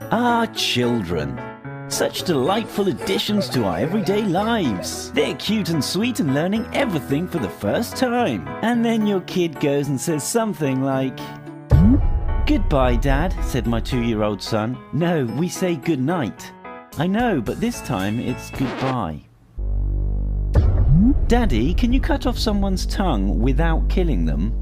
Ah, children. Such delightful additions to our everyday lives. They're cute and sweet and learning everything for the first time. And then your kid goes and says something like, "Goodbye, Dad," said my 2-year-old son. "No, we say good night." "I know, but this time it's goodbye." "Daddy, can you cut off someone's tongue without killing them?"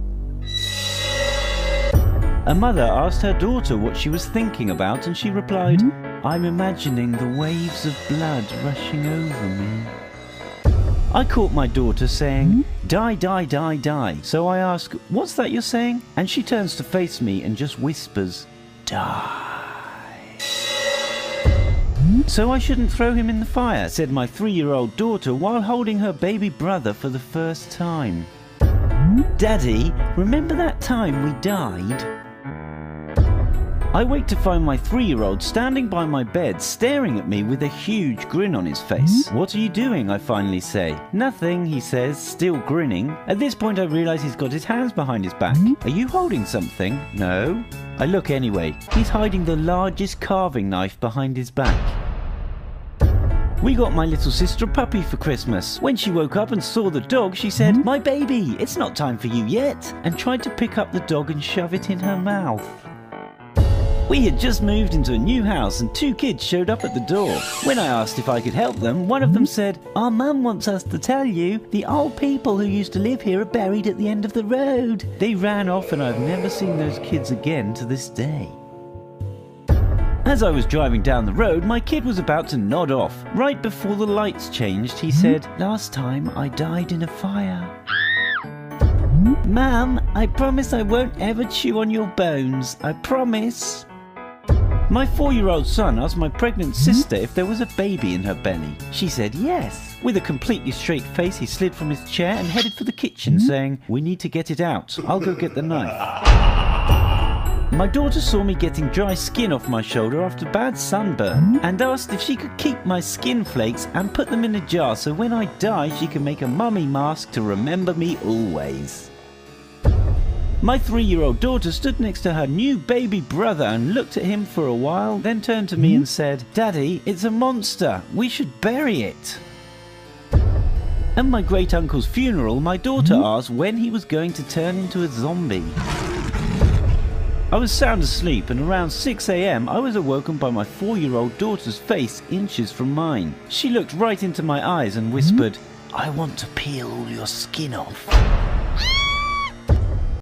A mother asked her daughter what she was thinking about, and she replied, "I'm imagining the waves of blood rushing over me." I caught my daughter saying, "Die, die, die, die." So I ask, "What's that you're saying?" And she turns to face me and just whispers, "Die." "So I shouldn't throw him in the fire," said my 3-year-old daughter while holding her baby brother for the first time. "Daddy, remember that time we died?" I wake to find my 3-year-old standing by my bed staring at me with a huge grin on his face. "What are you doing?" I finally say. "Nothing," he says, still grinning. At this point I realise he's got his hands behind his back. "Are you holding something?" "No." I look anyway. He's hiding the largest carving knife behind his back. We got my little sister a puppy for Christmas. When she woke up and saw the dog, she said, "My baby, it's not time for you yet," and tried to pick up the dog and shove it in her mouth. We had just moved into a new house and 2 kids showed up at the door. When I asked if I could help them, one of them said, "Our mum wants us to tell you the old people who used to live here are buried at the end of the road." They ran off and I've never seen those kids again to this day. As I was driving down the road, my kid was about to nod off. Right before the lights changed, he said, "Last time I died in a fire." "Mum, I promise I won't ever chew on your bones. I promise." My 4-year-old son asked my pregnant sister if there was a baby in her belly. She said yes. With a completely straight face, he slid from his chair and headed for the kitchen, saying, "We need to get it out. I'll go get the knife." My daughter saw me getting dry skin off my shoulder after bad sunburn and asked if she could keep my skin flakes and put them in a jar so when I die she can make a mummy mask to remember me always. My 3-year-old daughter stood next to her new baby brother and looked at him for a while, then turned to me and said, "Daddy, it's a monster. We should bury it." At my great-uncle's funeral, my daughter asked when he was going to turn into a zombie. I was sound asleep, and around 6 a.m. I was awoken by my 4-year-old daughter's face inches from mine. She looked right into my eyes and whispered, "I want to peel all your skin off."